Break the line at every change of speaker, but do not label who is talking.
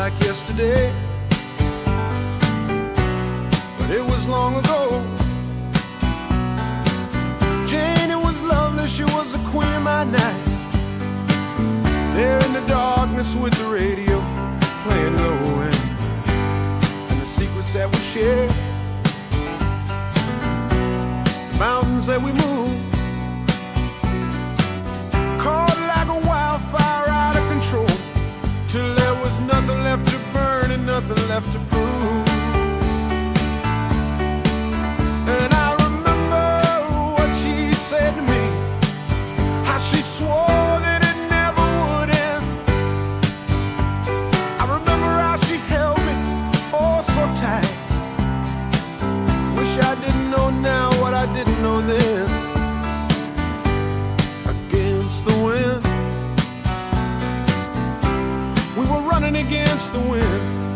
like yesterday, but it was long ago. Jane, it was lovely, she was the queen of my night. There in the darkness with the radio playing low and the secrets that we shared, the mountains that we moved, caught like a wildfire out of control, till there was nothing left to burn and nothing left to prove. And I remember what she said to me, how she swore that it never would end. I remember how she held me oh so tight. Wish I didn't know now what I didn't know then. Against the wind, we were running against the wind.